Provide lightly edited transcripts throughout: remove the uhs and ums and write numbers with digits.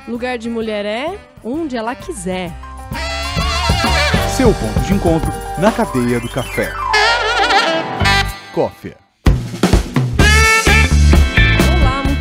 Lugar de mulher é onde ela quiser. Seu ponto de encontro na cadeia do café. Coffea.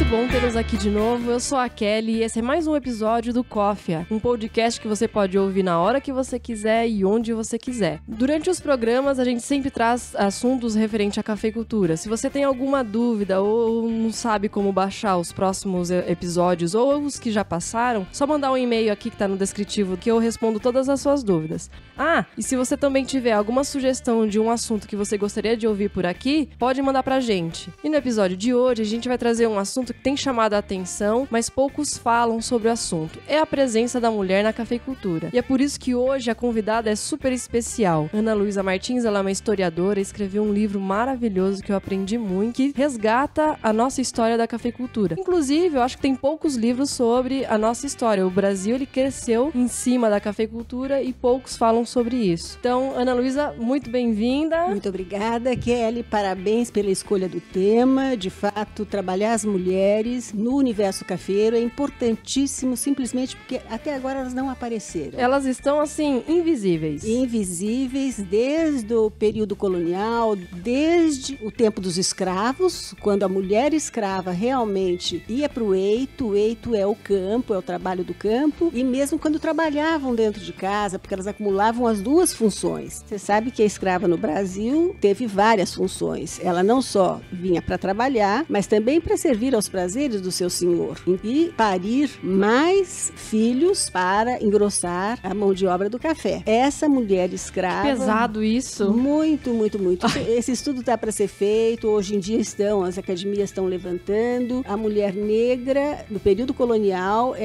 Bom tê-los aqui de novo, eu sou a Kelly e esse é mais um episódio do Coffea, um podcast que você pode ouvir na hora que você quiser e onde você quiser. Durante os programas a gente sempre traz assuntos referentes à cafeicultura. Se você tem alguma dúvida ou não sabe como baixar os próximos episódios ou os que já passaram, só mandar um e-mail aqui que tá no descritivo que eu respondo todas as suas dúvidas. Ah, e se você também tiver alguma sugestão de um assunto que você gostaria de ouvir por aqui, pode mandar pra gente. E no episódio de hoje a gente vai trazer um assunto que tem chamado a atenção, mas poucos falam sobre o assunto. É a presença da mulher na cafeicultura. E é por isso que hoje a convidada é super especial. Ana Luísa Martins, ela é uma historiadora e escreveu um livro maravilhoso que eu aprendi muito, que resgata a nossa história da cafeicultura. Inclusive, eu acho que tem poucos livros sobre a nossa história. O Brasil, ele cresceu em cima da cafeicultura e poucos falam sobre isso. Então, Ana Luísa, muito bem-vinda. Muito obrigada, Kelly. Parabéns pela escolha do tema. De fato, trabalhar as mulheres no universo cafeiro é importantíssimo, simplesmente porque até agora elas não apareceram. Elas estão, assim, invisíveis. Invisíveis desde o período colonial, desde o tempo dos escravos, quando a mulher escrava realmente ia para o eito é o campo, é o trabalho do campo, e mesmo quando trabalhavam dentro de casa, porque elas acumulavam as duas funções. Você sabe que a escrava no Brasil teve várias funções. Ela não só vinha para trabalhar, mas também para servir aos prazeres do seu senhor e parir mais filhos para engrossar a mão de obra do café. Essa mulher escrava... Pesado isso. Muito, muito, muito. Esse estudo está para ser feito, hoje em dia as academias estão levantando. A mulher negra, no período colonial,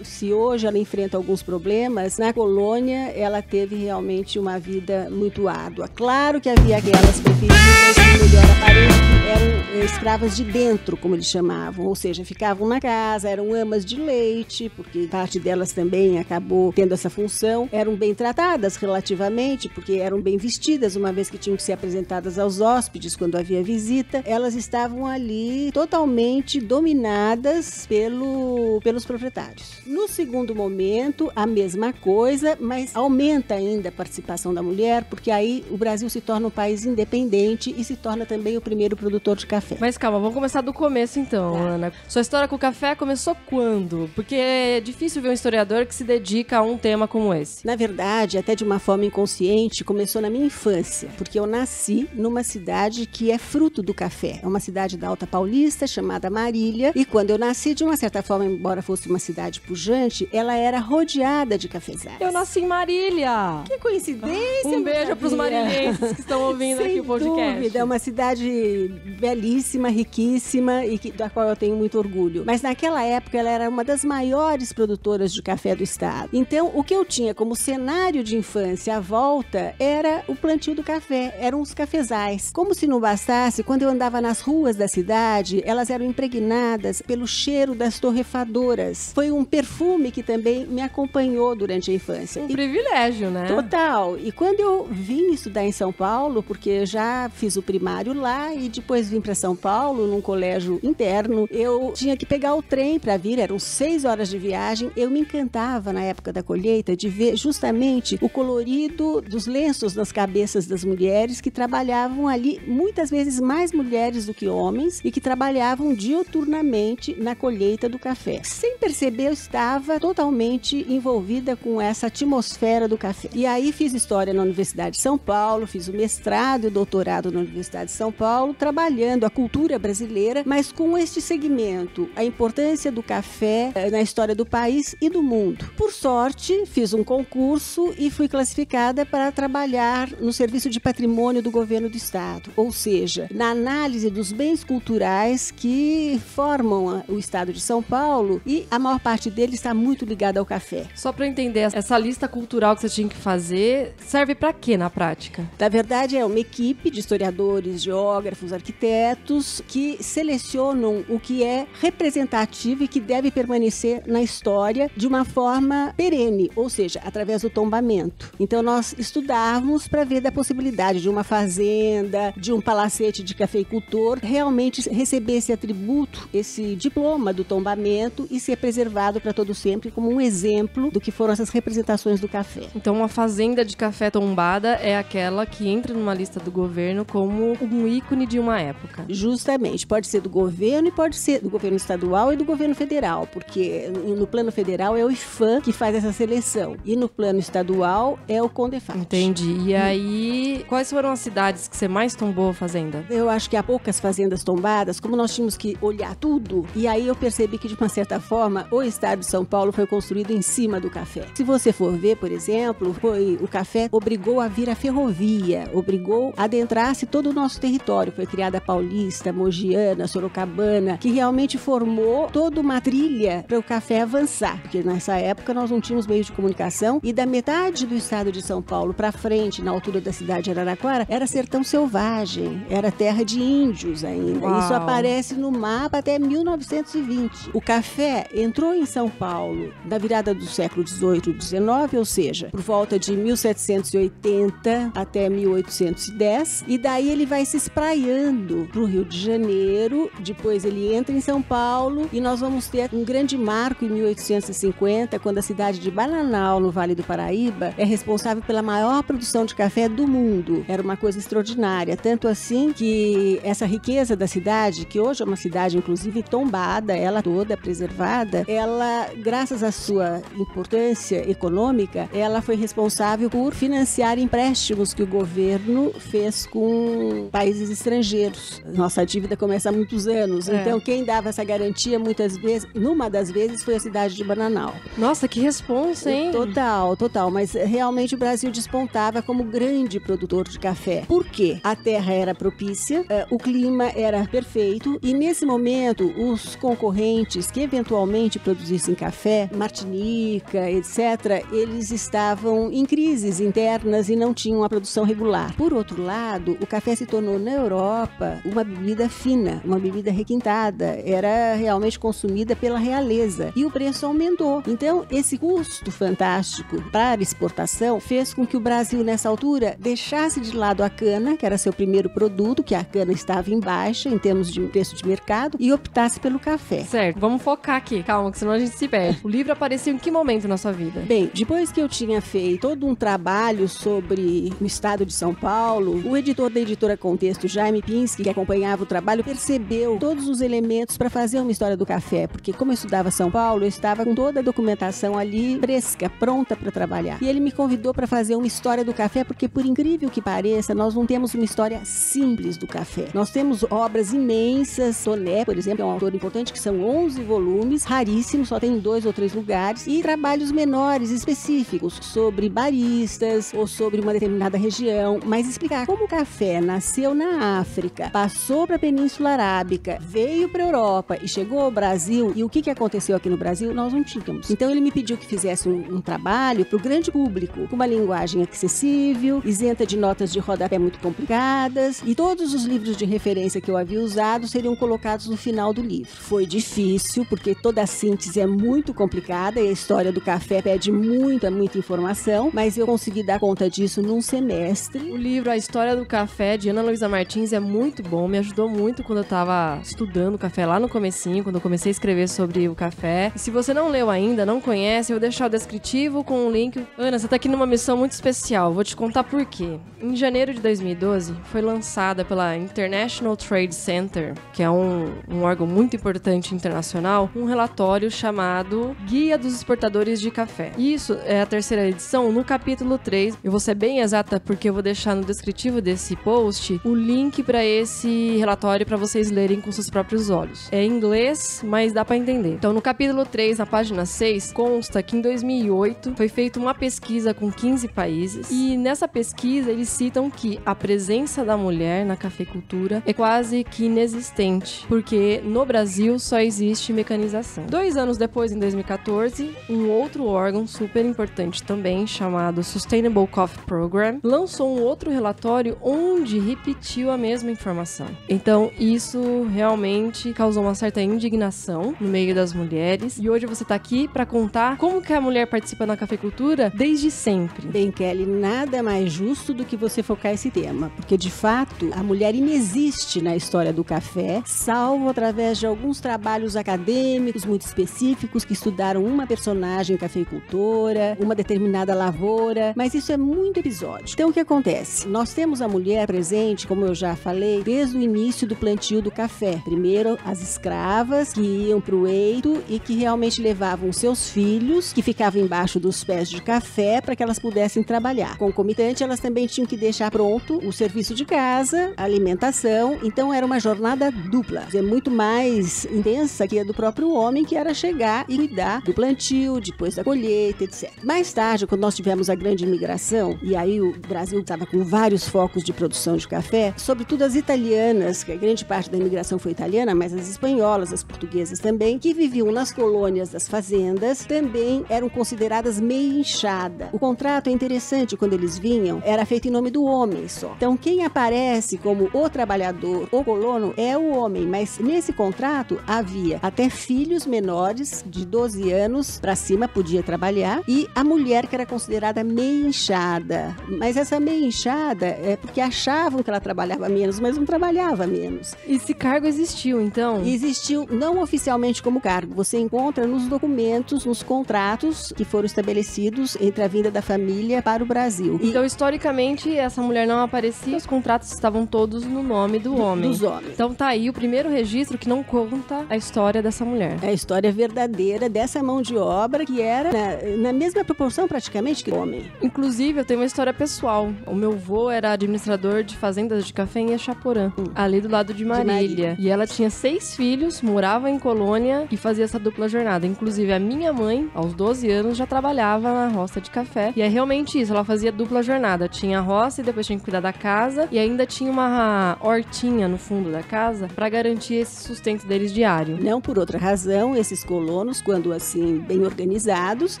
se hoje ela enfrenta alguns problemas, na colônia ela teve realmente uma vida muito árdua. Claro que havia aquelas preferidas de melhor aparência, que eram escravas de dentro, como eles chamavam, ou seja, ficavam na casa, eram amas de leite, porque parte delas também acabou tendo essa função, eram bem tratadas relativamente, porque eram bem vestidas, uma vez que tinham que ser apresentadas aos hóspedes quando havia visita. Elas estavam ali totalmente dominadas pelos proprietários. No segundo momento, a mesma coisa, mas aumenta ainda a participação da mulher, porque aí o Brasil se torna um país independente e se torna também o primeiro produtor de café. Mas calma, vamos começar do começo então, tá. Ana. Sua história com o café começou quando? Porque é difícil ver um historiador que se dedica a um tema como esse. Na verdade, até de uma forma inconsciente, começou na minha infância, porque eu nasci numa cidade que é fruto do café. É uma cidade da Alta Paulista, chamada Marília, e quando eu nasci, de uma certa forma, embora fosse uma cidade pujante, ela era rodeada de cafezais. Eu nasci em Marília! Que coincidência! Um beijo pros marilhenses que estão ouvindo aqui o podcast. Sem dúvida, é uma cidade belíssima, riquíssima e da qual eu tenho muito orgulho. Mas naquela época ela era uma das maiores produtoras de café do estado. Então, o que eu tinha como cenário de infância à volta era o plantio do café, eram os cafezais. Como se não bastasse, quando eu andava nas ruas da cidade, elas eram impregnadas pelo cheiro das torrefadoras. Foi um perfume que também me acompanhou durante a infância. Um privilégio, né? Total. E quando eu vim estudar em São Paulo, porque eu já fiz o primário lá e depois vim para São Paulo, num colégio interno, eu tinha que pegar o trem para vir, eram 6 horas de viagem. Eu me encantava na época da colheita de ver justamente o colorido dos lenços nas cabeças das mulheres que trabalhavam ali, muitas vezes mais mulheres do que homens, e que trabalhavam diuturnamente na colheita do café. Sem perceber, eu estava totalmente envolvida com essa atmosfera do café. E aí fiz história na Universidade de São Paulo, fiz o mestrado e o doutorado na Universidade de São Paulo, trabalhando a cultura brasileira, mas com este segmento, a importância do café na história do país e do mundo. Por sorte, fiz um concurso e fui classificada para trabalhar no Serviço de Patrimônio do Governo do Estado, ou seja, na análise dos bens culturais que formam o Estado de São Paulo, e a maior parte deles está muito ligada ao café. Só para entender, essa lista cultural que você tinha que fazer serve para quê na prática? Na verdade, é uma equipe de historiadores, geógrafos, arquitetos, arquitetos que selecionam o que é representativo e que deve permanecer na história de uma forma perene, ou seja, através do tombamento. Então nós estudávamos para ver da possibilidade de uma fazenda, de um palacete de cafeicultor, realmente receber esse atributo, esse diploma do tombamento e ser preservado para todo sempre como um exemplo do que foram essas representações do café. Então uma fazenda de café tombada é aquela que entra numa lista do governo como um ícone de uma época. Justamente, pode ser do governo e pode ser do governo estadual e do governo federal, porque no plano federal é o IFAM que faz essa seleção e no plano estadual é o CONDEFAT. Entendi. E aí, quais foram as cidades que você mais tombou a fazenda? Eu acho que há poucas fazendas tombadas, como nós tínhamos que olhar tudo, e aí eu percebi que de uma certa forma o estado de São Paulo foi construído em cima do café. Se você for ver, por exemplo, o café obrigou a vir a ferrovia, obrigou a adentrar-se todo o nosso território. Foi criada a Paulista, Mogiana, Sorocabana, que realmente formou toda uma trilha para o café avançar, porque nessa época nós não tínhamos meios de comunicação e da metade do estado de São Paulo para frente, na altura da cidade de Araraquara, era sertão selvagem, era terra de índios ainda. Uau. Isso aparece no mapa até 1920. O café entrou em São Paulo na virada do século XVIII e XIX, ou seja, por volta de 1780 até 1810, e daí ele vai se espraiando para o Rio de Janeiro, depois ele entra em São Paulo e nós vamos ter um grande marco em 1850, quando a cidade de Bananal, no Vale do Paraíba, é responsável pela maior produção de café do mundo. Era uma coisa extraordinária, tanto assim que essa riqueza da cidade, que hoje é uma cidade inclusive tombada, ela toda preservada, ela, graças à sua importância econômica, ela foi responsável por financiar empréstimos que o governo fez com países estrangeiros. Nossa dívida começa há muitos anos, então quem dava essa garantia muitas vezes, numa das vezes, foi a cidade de Bananal. Nossa, que responsa, hein? Total, mas realmente o Brasil despontava como grande produtor de café. Por quê? A terra era propícia, o clima era perfeito e nesse momento os concorrentes que eventualmente produzissem café, Martinica, etc., eles estavam em crises internas e não tinham a produção regular. Por outro lado, o café se tornou na Europa uma bebida fina, uma bebida requintada, era realmente consumida pela realeza e o preço aumentou. Então, esse custo fantástico para exportação fez com que o Brasil, nessa altura, deixasse de lado a cana, que era seu primeiro produto, que a cana estava em baixa em termos de preço de mercado, e optasse pelo café. Certo, vamos focar aqui, calma, que senão a gente se perde. O livro apareceu em que momento na sua vida? Bem, depois que eu tinha feito todo um trabalho sobre o estado de São Paulo, o editor da editora Contexto, Jaime Pinsky, que acompanhava o trabalho, percebeu todos os elementos para fazer uma história do café, porque como eu estudava São Paulo, eu estava com toda a documentação ali fresca, pronta para trabalhar. E ele me convidou para fazer uma história do café, porque por incrível que pareça, nós não temos uma história simples do café. Nós temos obras imensas, Toné, por exemplo, é um autor importante, que são 11 volumes, raríssimos, só tem em 2 ou 3 lugares, e trabalhos menores, específicos, sobre baristas ou sobre uma determinada região, mas explicar como o café nasceu na África, passou para a Península Arábica, veio para a Europa e chegou ao Brasil, e o que aconteceu aqui no Brasil, nós não tínhamos. Então ele me pediu que fizesse um trabalho para o grande público, com uma linguagem acessível, isenta de notas de rodapé muito complicadas, e todos os livros de referência que eu havia usado seriam colocados no final do livro. Foi difícil, porque toda a síntese é muito complicada e a história do café pede muita informação, mas eu consegui dar conta disso num semestre. O livro A História do Café, de Ana Luísa Martins, é muito bom, me ajudou muito quando eu tava estudando café lá no comecinho, quando eu comecei a escrever sobre o café. E se você não leu ainda, não conhece, eu vou deixar o descritivo com o link. Ana, você tá aqui numa missão muito especial, vou te contar por quê. Em janeiro de 2012, foi lançada pela International Trade Center, que é um órgão muito importante internacional, um relatório chamado Guia dos Exportadores de Café. Isso é a terceira edição, no capítulo 3. Eu vou ser bem exata porque eu vou deixar no descritivo desse post o link para esse relatório para vocês lerem com seus próprios olhos. É em inglês, mas dá para entender. Então, no capítulo 3, na página 6, consta que em 2008 foi feita uma pesquisa com 15 países e nessa pesquisa eles citam que a presença da mulher na cafeicultura é quase que inexistente, porque no Brasil só existe mecanização. 2 anos depois, em 2014, um outro órgão super importante também, chamado Sustainable Coffee Program, lançou um outro relatório onde repetiu a mesma informação. Então, isso realmente causou uma certa indignação no meio das mulheres. E hoje você tá aqui para contar como que a mulher participa na cafeicultura desde sempre. Bem, Kelly, nada mais justo do que você focar esse tema, porque de fato a mulher inexiste na história do café, salvo através de alguns trabalhos acadêmicos muito específicos que estudaram uma personagem cafeicultora, uma determinada lavoura, mas isso é muito episódico. Então o que acontece? Nós temos a mulher presente, como eu já falei, desde o início do plantio do café. Primeiro as escravas que iam para o eito e que realmente levavam seus filhos, que ficavam embaixo dos pés de café para que elas pudessem trabalhar. Concomitante, elas também tinham que deixar pronto o serviço de casa, a alimentação, então era uma jornada dupla, é muito mais intensa que a do próprio homem, que era chegar e cuidar do plantio, depois da colheita, etc. Mais tarde, quando nós tivemos a grande imigração, e aí o Brasil estava com vários focos de produção de café, sobretudo as italianas, que a grande parte da imigração foi italiana, mas as espanholas, as portuguesas também, que viviam nas colônias das fazendas, também eram consideradas meio inchada. O contrato é interessante, quando eles vinham, era feito em nome do homem só. Então, quem aparece como o trabalhador, o colono, é o homem, mas nesse contrato havia até filhos menores de 12 anos para cima podia trabalhar, e a mulher que era considerada meio inchada. Mas essa meio inchada é porque achavam que ela trabalhava menos, mas não trabalhava menos. Esse cargo existiu, então? Existiu não oficialmente como cargo. Você encontra nos documentos, nos contratos que foram estabelecidos entre a vinda da família para o Brasil. Então, historicamente, essa mulher não aparecia, os contratos estavam todos no nome do homem. Dos homens. Então tá aí o primeiro registro que não conta a história dessa mulher. É a história verdadeira dessa mão de obra que era na mesma proporção praticamente que o homem. Inclusive, eu tenho uma história pessoal. O meu avô era administrador de fazendas de café em Echaporã, ali do lado de Marília. E ela tinha 6 filhos, morava em colônia e fazia essa dupla jornada. Inclusive, a minha mãe, aos 12 anos, já trabalhava na roça de café. E é realmente isso, ela fazia dupla jornada. Tinha a roça e depois tinha que cuidar da casa. E ainda tinha uma hortinha no fundo da casa para garantir esse sustento deles diário. Não por outra razão, esses colonos, quando assim bem organizados,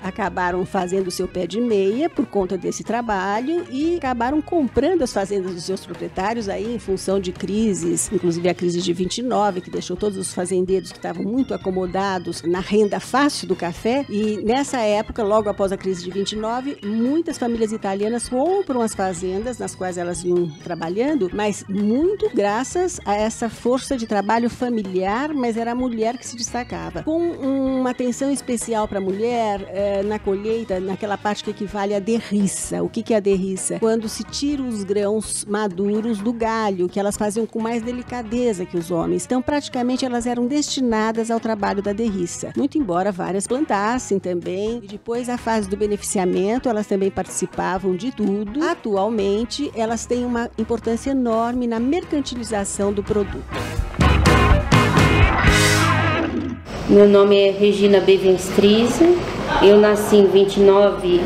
acabaram fazendo o seu pé de meia por conta desse trabalho e acabaram comprando as fazendas dos seus proprietários aí em função de crises, inclusive a crise de 29, que deixou todos os fazendeiros que estavam muito acomodados na renda fácil do café. E nessa época, logo após a crise de 29, muitas famílias italianas compram as fazendas nas quais elas vinham trabalhando, mas muito graças a essa força de trabalho familiar, mas era a mulher que se destacava. Com uma atenção especial para a mulher na colheita, naquela parte que equivale à derriça. O que é a derriça? Quando se tira os grãos maduros do galho, que elas faziam com mais delicadeza que os homens. Então, praticamente, elas eram destinadas ao trabalho da derriça. Muito embora várias plantassem também. E depois, a fase do beneficiamento, elas também participavam de tudo. Atualmente, elas têm uma importância enorme na mercantilização do produto. Meu nome é Regina Bevenstrize, eu nasci em 29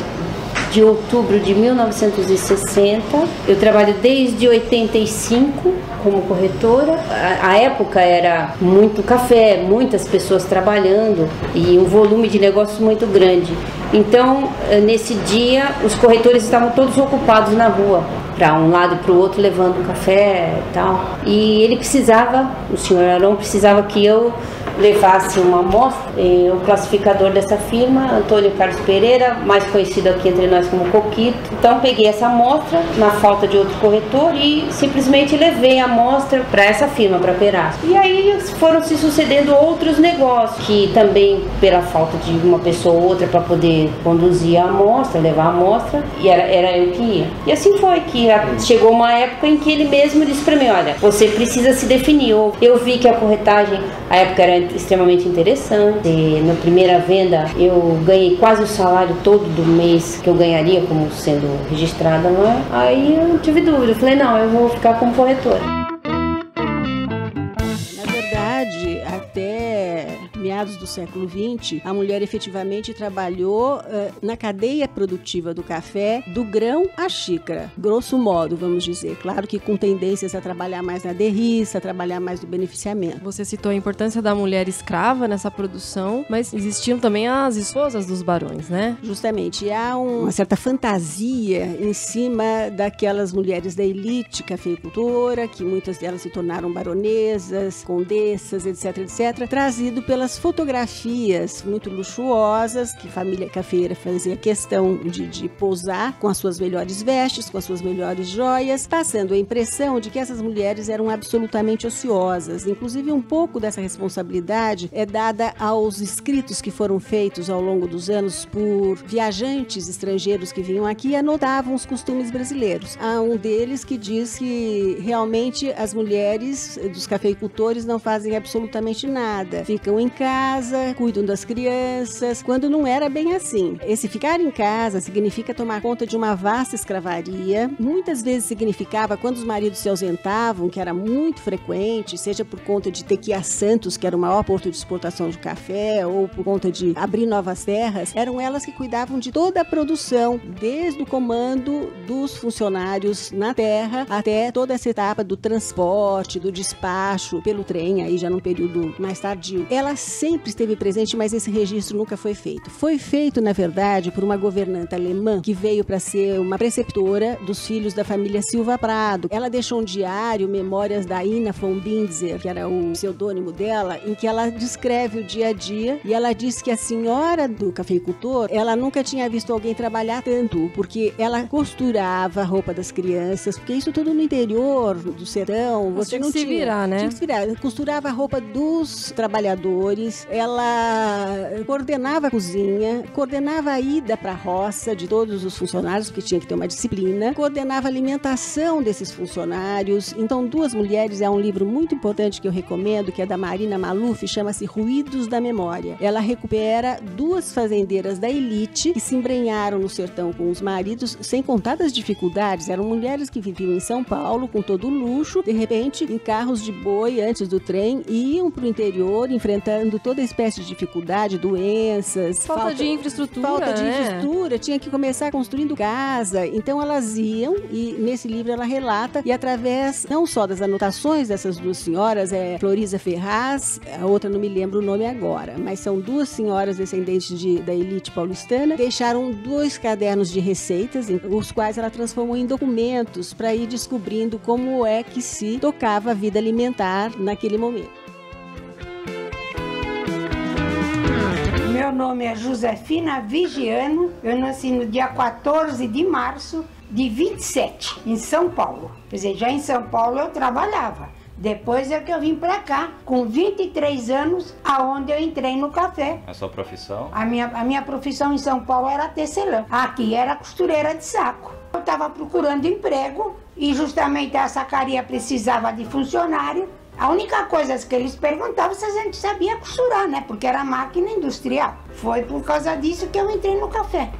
de outubro de 1960, eu trabalho desde 85 como corretora. A época era muito café, muitas pessoas trabalhando e um volume de negócios muito grande. Então, nesse dia, os corretores estavam todos ocupados na rua, para um lado e para o outro, levando café e tal. E ele precisava, o senhor Arão precisava que eu levasse uma amostra. O classificador dessa firma, Antônio Carlos Pereira, mais conhecido aqui entre nós como Coquito. Então, peguei essa amostra, na falta de outro corretor, e simplesmente levei a amostra para essa firma, para a Perasco. E aí foram se sucedendo outros negócios, que também, pela falta de uma pessoa ou outra para poder conduzir a amostra, levar a amostra, e era eu que ia. E assim foi que chegou uma época em que ele mesmo disse para mim: olha, você precisa se definir. Eu vi que a corretagem, a época era extremamente interessante. E na primeira venda eu ganhei quase o salário todo do mês que eu ganharia como sendo registrada, não é? Aí eu tive dúvida, eu falei: não, eu vou ficar como corretora. Na verdade, até meados do século XX, a mulher efetivamente trabalhou na cadeia produtiva do café, do grão à xícara, grosso modo, vamos dizer. Claro que com tendências a trabalhar mais na derriça, a trabalhar mais no beneficiamento. Você citou a importância da mulher escrava nessa produção, mas existiam também as esposas dos barões, né? Justamente, e há uma certa fantasia em cima daquelas mulheres da elite cafeicultora, que muitas delas se tornaram baronesas, condessas, etc, etc, trazido pelas fotografias muito luxuosas que a família cafeira fazia questão de posar com as suas melhores vestes, com as suas melhores joias, passando a impressão de que essas mulheres eram absolutamente ociosas. Inclusive, um pouco dessa responsabilidade é dada aos escritos que foram feitos ao longo dos anos por viajantes estrangeiros que vinham aqui e anotavam os costumes brasileiros. Há um deles que diz que realmente as mulheres dos cafeicultores não fazem absolutamente nada. Ficam em casa, cuidam das crianças, quando não era bem assim. Esse ficar em casa significa tomar conta de uma vasta escravaria. Muitas vezes significava, quando os maridos se ausentavam, que era muito frequente, seja por conta de ter que ir a Santos, que era o maior porto de exportação de café, ou por conta de abrir novas terras, eram elas que cuidavam de toda a produção, desde o comando dos funcionários na terra até toda essa etapa do transporte, do despacho pelo trem, aí já num período mais tardio. Ela sempre esteve presente, mas esse registro nunca foi feito. Foi feito, na verdade, por uma governanta alemã que veio para ser uma preceptora dos filhos da família Silva Prado. Ela deixou um diário, Memórias da Ina von Binzer, que era o pseudônimo dela, em que ela descreve o dia a dia, e ela diz que a senhora do cafeicultor, ela nunca tinha visto alguém trabalhar tanto, porque ela costurava a roupa das crianças, porque isso tudo no interior do sertão, você não tinha. Virar, né? Tinha que se virar. Costurava a roupa dos trabalhadores, ela coordenava a cozinha, coordenava a ida para a roça de todos os funcionários, porque tinha que ter uma disciplina, coordenava a alimentação desses funcionários. Então, Duas Mulheres é um livro muito importante que eu recomendo, que é da Marina Maluf, chama-se Ruídos da Memória. Ela recupera duas fazendeiras da elite que se embrenharam no sertão com os maridos, sem contar das dificuldades. Eram mulheres que viviam em São Paulo com todo o luxo, de repente, em carros de boi antes do trem, iam para o interior enfrentando toda espécie de dificuldade, doenças, falta de infraestrutura. Falta de infraestrutura, tinha que começar construindo casa. Então elas iam, e nesse livro ela relata, e através não só das anotações dessas duas senhoras, Florisa Ferraz, a outra não me lembro o nome agora, mas são duas senhoras descendentes da elite paulistana, deixaram 2 cadernos de receitas, os quais ela transformou em documentos para ir descobrindo como é que se tocava a vida alimentar naquele momento. Meu nome é Josefina Vigiano, eu nasci no dia 14 de março de 27, em São Paulo. Quer dizer, já em São Paulo eu trabalhava. Depois é que eu vim pra cá, com 23 anos, aonde eu entrei no café. A sua profissão? A minha profissão em São Paulo era tecelã. Aqui era costureira de saco. Eu estava procurando emprego e justamente a sacaria precisava de funcionário. A única coisa que eles perguntavam se a gente sabia costurar, né? Porque era máquina industrial. Foi por causa disso que eu entrei no café.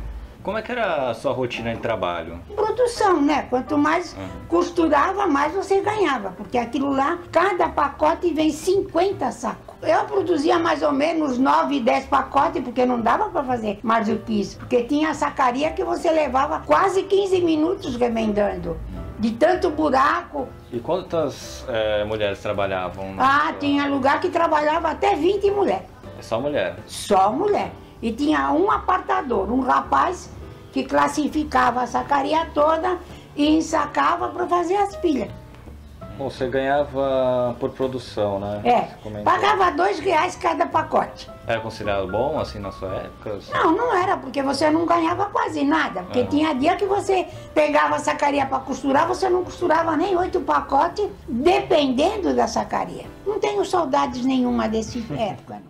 Como é que era a sua rotina de trabalho? Produção, né? Quanto mais costurava, mais você ganhava. Porque aquilo lá, cada pacote vem 50 sacos. Eu produzia mais ou menos 9, 10 pacotes, porque não dava para fazer mais do que isso. Porque tinha a sacaria que você levava quase 15 minutos remendando. De tanto buraco. E quantas mulheres trabalhavam? Tinha lugar que trabalhava até 20 mulheres. É só mulher? Só mulher. E tinha um apartador, um rapaz que classificava a sacaria toda e ensacava para fazer as pilhas. Bom, você ganhava por produção, né? Pagava R$2 cada pacote. Era considerado bom, assim, na sua época? Não era, porque você não ganhava quase nada. Porque tinha dia que você pegava a sacaria para costurar, você não costurava nem 8 pacotes, dependendo da sacaria. Não tenho saudades nenhuma desse época, não.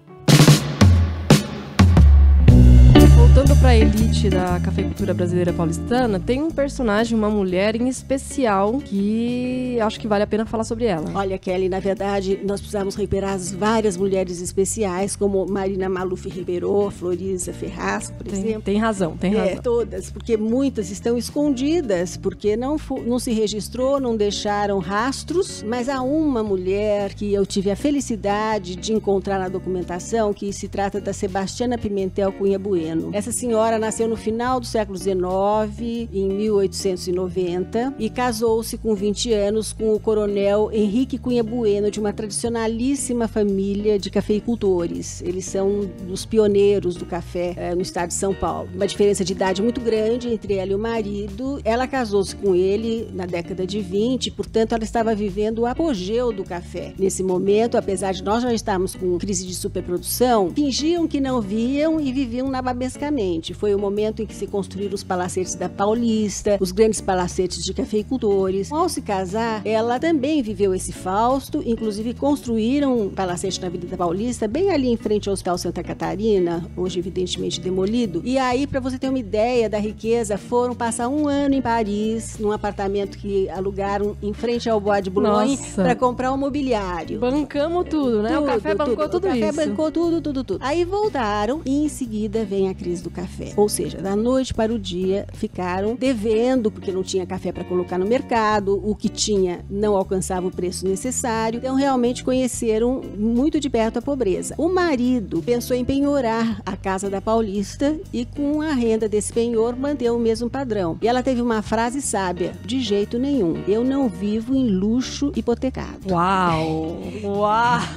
Voltando para a elite elite da cafeicultura brasileira paulistana, tem um personagem, uma mulher em especial, que acho que vale a pena falar sobre ela. Olha, Kelly, na verdade, nós precisamos recuperar as várias mulheres especiais, como Marina Maluf Ribeiro, Florisa Ferraz, por exemplo. Tem razão, tem razão. Todas, porque muitas estão escondidas, porque não se registrou, não deixaram rastros, mas há uma mulher que eu tive a felicidade de encontrar na documentação, que se trata da Sebastiana Pimentel Cunha Bueno. Essa senhora nasceu no final do século XIX, em 1890, e casou-se com 20 anos com o coronel Henrique Cunha Bueno, de uma tradicionalíssima família de cafeicultores. Eles são dos pioneiros do café no estado de São Paulo. Uma diferença de idade muito grande entre ela e o marido. Ela casou-se com ele na década de 20, portanto ela estava vivendo o apogeu do café. Nesse momento, apesar de nós já estarmos com crise de superprodução, fingiam que não viam e viviam nababescamente. Foi o momento em que se construíram os palacetes da Paulista, os grandes palacetes de cafeicultores. Ao se casar, ela também viveu esse fausto, inclusive construíram um palacete na Avenida Paulista, bem ali em frente ao Hospital Santa Catarina, hoje evidentemente demolido. E aí, para você ter uma ideia da riqueza, foram passar um ano em Paris, num apartamento que alugaram em frente ao Bois de Boulogne, para comprar um mobiliário. Bancamos tudo, né? O café bancou tudo isso. O café bancou tudo. Aí voltaram e em seguida vem a crise do café. Ou seja, da noite para o dia ficaram devendo, porque não tinha café para colocar no mercado, o que tinha não alcançava o preço necessário. Então realmente conheceram muito de perto a pobreza. O marido pensou em penhorar a casa da Paulista e com a renda desse penhor manter o mesmo padrão. E ela teve uma frase sábia: de jeito nenhum, eu não vivo em luxo hipotecado. Uau!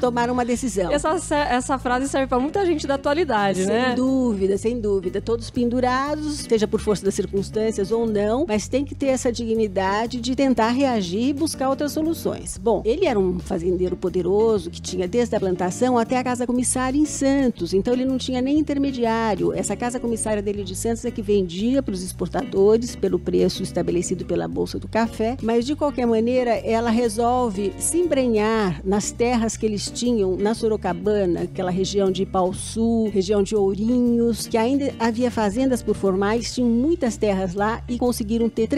Tomaram uma decisão. Essa frase serve para muita gente da atualidade, né? Sem dúvida. Todos pendurados, seja por força das circunstâncias ou não, mas tem que ter essa dignidade de tentar reagir e buscar outras soluções. Bom, ele era um fazendeiro poderoso que tinha desde a plantação até a casa comissária em Santos, então ele não tinha nem intermediário. Essa casa comissária dele de Santos é que vendia para os exportadores pelo preço estabelecido pela Bolsa do Café, mas de qualquer maneira ela resolve se embrenhar nas terras que eles tinham na Sorocabana, aquela região de Ipauçu, região de Ourinhos, que ainda havia fazendas por formar, eles tinham muitas terras lá e conseguiram ter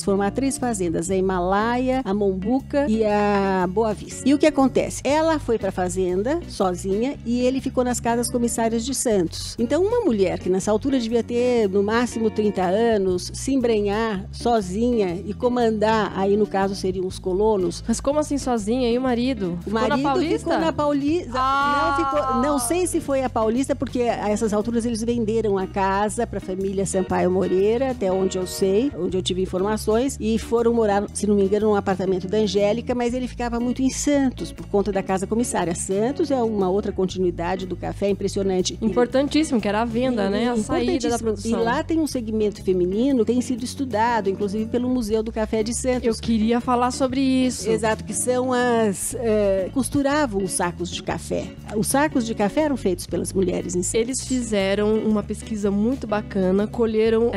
formar três fazendas, a Himalaia, a Mombuca e a Boa Vista. E o que acontece? Ela foi para a fazenda sozinha e ele ficou nas casas comissárias de Santos. Então uma mulher que nessa altura devia ter no máximo 30 anos, se embrenhar sozinha e comandar, aí no caso seriam os colonos. Mas como assim sozinha? E o marido? O marido ficou na Paulista. Não sei se foi a Paulista, porque a essas alturas eles venderam a casa para a família Sampaio Moreira, até onde eu sei, onde eu tive informações, e foram morar, se não me engano, num apartamento da Angélica, mas ele ficava muito em Santos, por conta da casa comissária. Santos é uma outra continuidade do café impressionante. Importantíssimo, que era a venda, né? A saída da produção. E lá tem um segmento feminino que tem sido estudado, inclusive pelo Museu do Café de Santos. Eu queria falar sobre isso. Exato, que são costuravam os sacos de café. Os sacos de café eram feitos pelas mulheres em Santos. Eles fizeram uma pesquisa muito bacana, colheram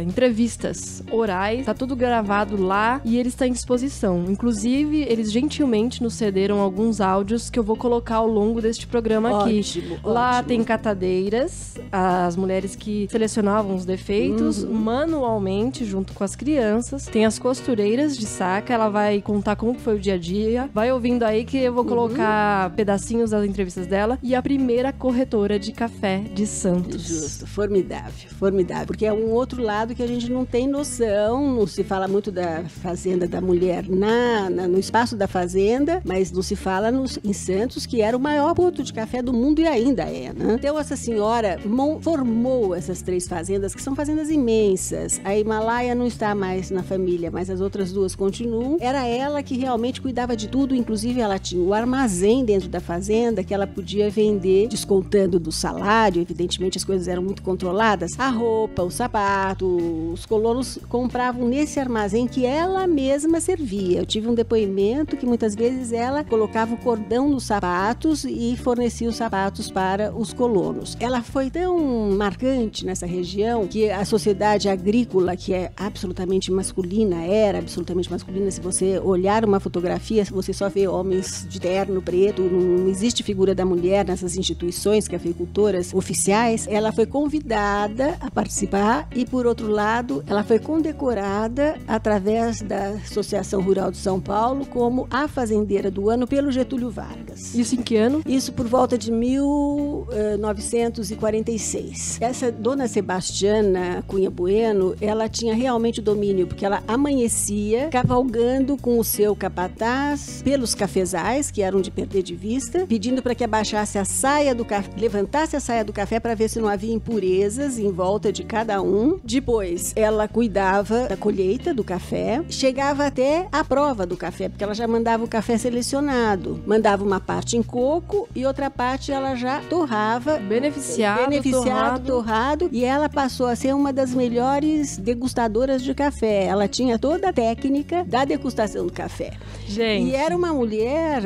entrevistas orais, tá tudo gravado lá e ele está em exposição. Inclusive, eles gentilmente nos cederam alguns áudios que eu vou colocar ao longo deste programa aqui. Lá tem catadeiras, as mulheres que selecionavam os defeitos manualmente junto com as crianças. Tem as costureiras de saca, ela vai contar como foi o dia a dia. Vai ouvindo aí que eu vou colocar pedacinhos das entrevistas dela. E a primeira corretora de café de Santos. Justo, formidável. Porque é um outro lado que a gente não tem noção, não se fala muito da fazenda da mulher no espaço da fazenda, mas não se fala em Santos, que era o maior porto de café do mundo e ainda é, né? Então essa senhora formou essas três fazendas, que são fazendas imensas. A Himalaia não está mais na família, mas as outras duas continuam. Era ela que realmente cuidava de tudo, inclusive ela tinha o armazém dentro da fazenda que ela podia vender, descontando do salário, evidentemente as coisas eram muito controladas, a roupa, o sapato, os colonos compravam nesse armazém que ela mesma servia. Eu tive um depoimento que muitas vezes ela colocava o cordão nos sapatos e fornecia os sapatos para os colonos. Ela foi tão marcante nessa região que a sociedade agrícola, que é absolutamente masculina, era absolutamente masculina, se você olhar uma fotografia, você só vê homens de terno preto, não existe figura da mulher nessas instituições cafeicultoras oficiais. Ela foi convidada convidada a participar e, por outro lado, ela foi condecorada através da Associação Rural de São Paulo como a fazendeira do ano pelo Getúlio Vargas. Isso em que ano? Isso por volta de 1946. Essa dona Sebastiana Cunha Bueno, ela tinha realmente o domínio, porque ela amanhecia cavalgando com o seu capataz pelos cafezais, que eram de perder de vista, pedindo para que abaixasse a saia do café, levantasse a saia do café para ver se não havia impurezas em volta de cada um. Depois, ela cuidava da colheita do café, chegava até a prova do café, porque ela já mandava o café selecionado. Mandava uma parte em coco e outra parte ela já torrava. Beneficiado, torrado. E ela passou a ser uma das melhores degustadoras de café. Ela tinha toda a técnica da degustação do café. Gente. E era uma mulher,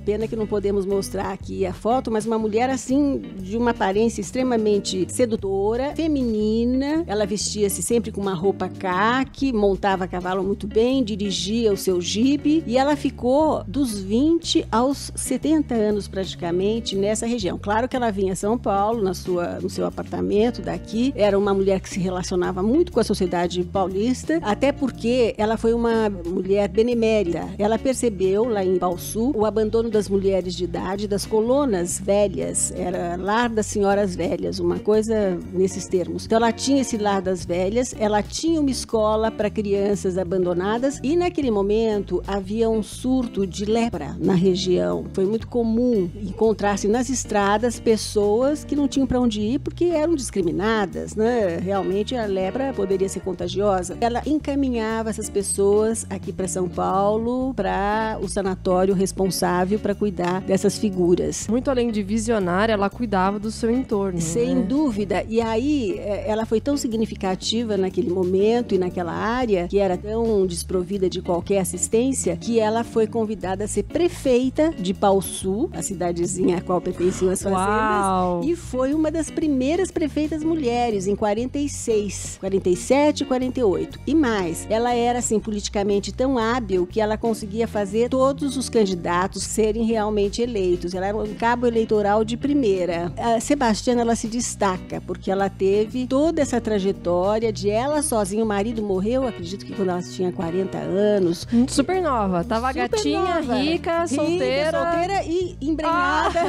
pena que não podemos mostrar aqui a foto, mas uma mulher assim, de uma aparência extremamente sedutora, feminina. Ela vestia-se sempre com uma roupa caque, montava a cavalo muito bem, dirigia o seu jipe e ela ficou dos 20 aos 70 anos praticamente nessa região. Claro que ela vinha a São Paulo, no seu apartamento daqui. Era uma mulher que se relacionava muito com a sociedade paulista, até porque ela foi uma mulher benemérita. Ela percebeu lá em Baussu o abandono das mulheres de idade, das colonas velhas. Era lar das senhoras velhas, uma coisa nesses termos. Então ela tinha esse lar das velhas, ela tinha uma escola para crianças abandonadas e naquele momento havia um surto de lepra na região. Foi muito comum encontrar-se nas estradas pessoas que não tinham para onde ir porque eram discriminadas, né? Realmente a lepra poderia ser contagiosa. Ela encaminhava essas pessoas aqui para São Paulo, para o sanatório responsável para cuidar dessas figuras. Muito além de visionária, ela cuidava do seu entorno. Sem dúvida. E aí, ela foi tão significativa naquele momento e naquela área, que era tão desprovida de qualquer assistência, que ela foi convidada a ser prefeita de Baussu, a cidadezinha a qual pertenciam as fazendas. Uau. E foi uma das primeiras prefeitas mulheres, em 46, 47 e 48. E mais, ela era, assim, politicamente tão hábil que ela conseguia fazer todos os candidatos serem realmente eleitos. Ela era um cabo eleitoral de primeira. A Sebastiana, ela se destaca porque ela teve toda essa trajetória de ela sozinha. O marido morreu, acredito que quando ela tinha 40 anos. Super nova. Tava super gatinha, nova. Rica, solteira e embrenhada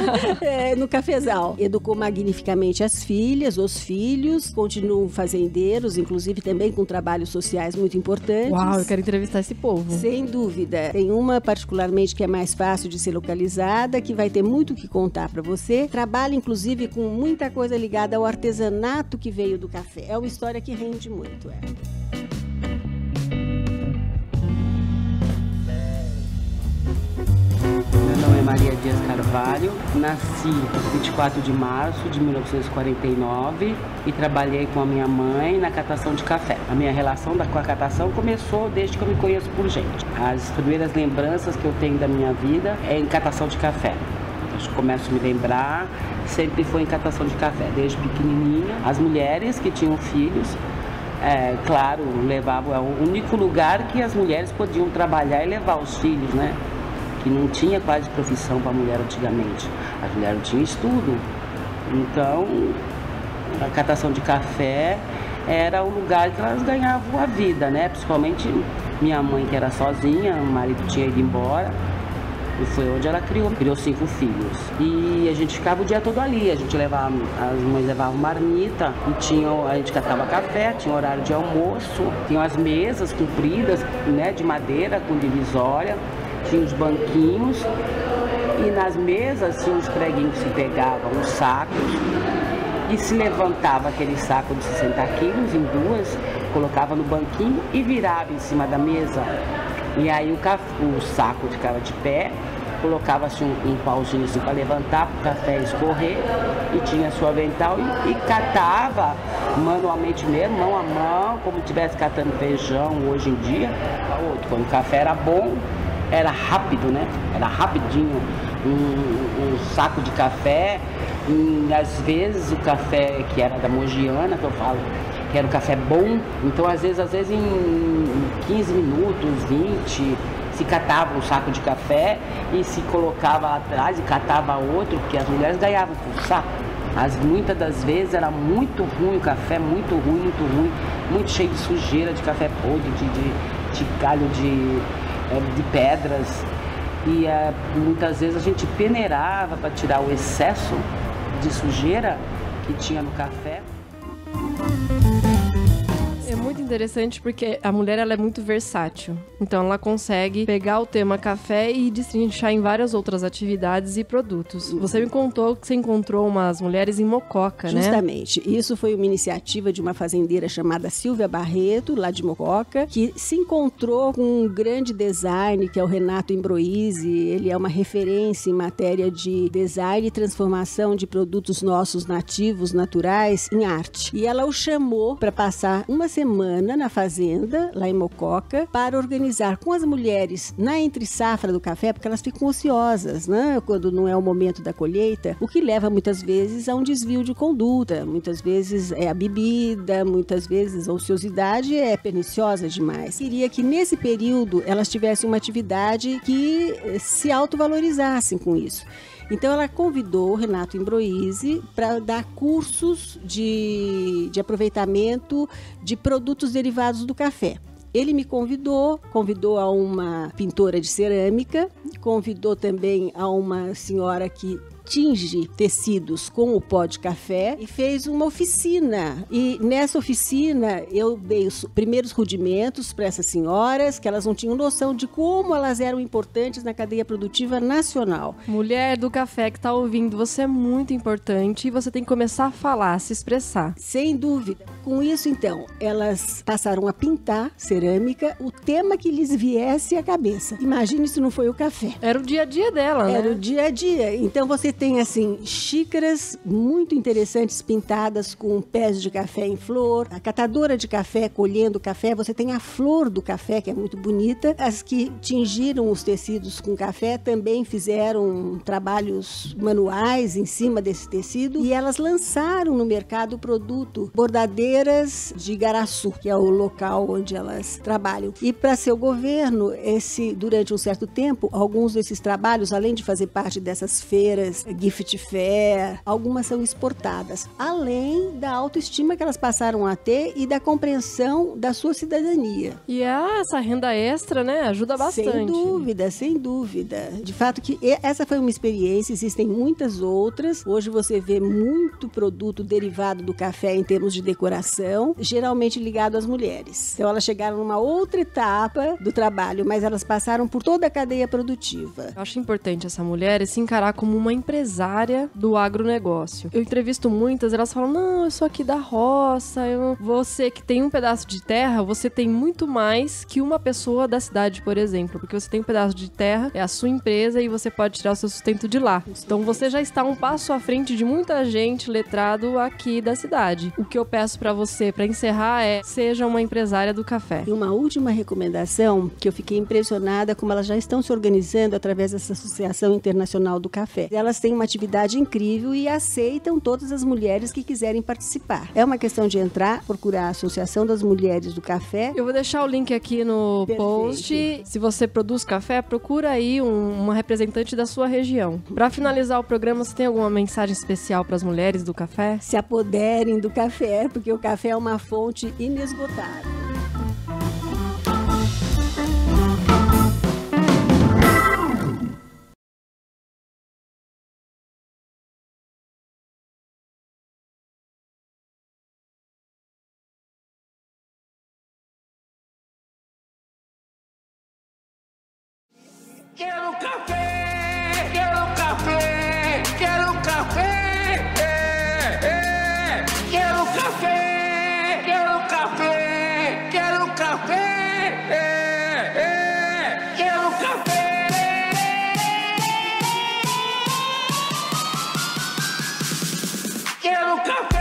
no cafezal. Educou magnificamente as filhas, os filhos, continuam fazendeiros, inclusive também com trabalhos sociais muito importantes. Uau, eu quero entrevistar esse povo. Sem dúvida. Tem uma particularmente que é mais fácil de ser localizada, que vai ter muito o que contar para você. Trabalha, inclusive, com muita coisa ligada ao artesanato que veio do café. É uma história que rende muito, Meu nome é Maria Dias Carvalho, nasci 24 de março de 1949 e trabalhei com a minha mãe na catação de café. A minha relação com a catação começou desde que eu me conheço por gente. As primeiras lembranças que eu tenho da minha vida é em catação de café. Eu começo a me lembrar, sempre foi em catação de café, desde pequenininha. As mulheres que tinham filhos, claro, levavam, é o único lugar que as mulheres podiam trabalhar e levar os filhos, né? Que não tinha quase profissão para a mulher antigamente. As mulheres não tinham estudo. Então, a catação de café era o lugar que elas ganhavam a vida, né? Principalmente minha mãe, que era sozinha, o marido tinha ido embora. E foi onde ela criou 5 filhos. E a gente ficava o dia todo ali. A gente levava, as mães levavam marmita, e a gente catava café, tinha horário de almoço, tinha as mesas compridas, né, de madeira, com divisória, tinha os banquinhos, e nas mesas tinha os preguinhos que se pegavam, os sacos, e se levantava aquele saco de 60 quilos em duas, colocava no banquinho e virava em cima da mesa. E aí o saco ficava de pé, colocava-se um pauzinho assim para levantar, para o café escorrer, e tinha seu avental e catava manualmente mesmo, mão a mão, como se estivesse catando feijão hoje em dia. Quando o café era bom, era rápido, né? Era rapidinho, um saco de café, e às vezes o café que era da Mogiana, que eu falo, que era um café bom, então às vezes em 15 minutos, 20, se catava um saco de café e se colocava atrás e catava outro, porque as mulheres ganhavam por saco. Muitas das vezes era muito ruim o café, muito ruim, muito cheio de sujeira, de café podre, de galho de pedras. E muitas vezes a gente peneirava para tirar o excesso de sujeira que tinha no café. É muito interessante porque a mulher ela é muito versátil. Então ela consegue pegar o tema café e destrinchar em várias outras atividades e produtos. Você me contou que você encontrou umas mulheres em Mococa, né? Justamente. Isso foi uma iniciativa de uma fazendeira chamada Silvia Barreto, lá de Mococa, que se encontrou com um grande design, que é o Renato Imbroise. Ele é uma referência em matéria de design e transformação de produtos nossos nativos, naturais, em arte. E ela o chamou para passar uma semana na fazenda, lá em Mococa, para organizar com as mulheres na entre-safra do café, porque elas ficam ociosas, né? Quando não é o momento da colheita, o que leva muitas vezes a um desvio de conduta. Muitas vezes é a bebida, muitas vezes a ociosidade é perniciosa demais. Queria que nesse período elas tivessem uma atividade que se autovalorizassem com isso. Então ela convidou o Renato Imbroise para dar cursos de aproveitamento de produtos derivados do café. Ele me convidou a uma pintora de cerâmica, convidou também a uma senhora que tinge tecidos com o pó de café e fez uma oficina. E nessa oficina eu dei os primeiros rudimentos para essas senhoras, que elas não tinham noção de como elas eram importantes na cadeia produtiva nacional. Mulher do café que está ouvindo, você é muito importante e você tem que começar a falar, a se expressar. Sem dúvida. Com isso, então, elas passaram a pintar cerâmica, o tema que lhes viesse à cabeça. Imagine se não foi o café. Era o dia a dia dela, né? Era o dia a dia. Então você tem, assim, xícaras muito interessantes pintadas com pés de café em flor. A catadora de café colhendo café. Você tem a flor do café, que é muito bonita. As que tingiram os tecidos com café também fizeram trabalhos manuais em cima desse tecido. E elas lançaram no mercado o produto bordadeiras de Igaraçu, que é o local onde elas trabalham. E para seu governo, durante um certo tempo, alguns desses trabalhos, além de fazer parte dessas feiras, gift fair, algumas são exportadas, além da autoestima que elas passaram a ter e da compreensão da sua cidadania. E essa renda extra, né, ajuda bastante. Sem dúvida, sem dúvida. De fato que essa foi uma experiência, existem muitas outras. Hoje você vê muito produto derivado do café em termos de decoração, geralmente ligado às mulheres. Então elas chegaram numa outra etapa do trabalho, mas elas passaram por toda a cadeia produtiva. Eu acho importante essa mulher se encarar como uma empresária do agronegócio. Eu entrevisto muitas, elas falam, não, eu sou aqui da roça, você que tem um pedaço de terra, você tem muito mais que uma pessoa da cidade, por exemplo, porque você tem um pedaço de terra, é a sua empresa e você pode tirar o seu sustento de lá. Então você já está um passo à frente de muita gente letrado aqui da cidade. O que eu peço pra você, pra encerrar, seja uma empresária do café. E uma última recomendação, que eu fiquei impressionada como elas já estão se organizando através dessa Associação Internacional do Café. Elas têm uma atividade incrível e aceitam todas as mulheres que quiserem participar. É uma questão de entrar, procurar a Associação das Mulheres do Café. Eu vou deixar o link aqui no post. Se você produz café, procura aí uma representante da sua região. Para finalizar o programa, você tem alguma mensagem especial para as mulheres do café? Se apoderem do café, porque o café é uma fonte inesgotável. Quero café, quero café, quero café, quero café, quero café, quero café, quero café, quero café.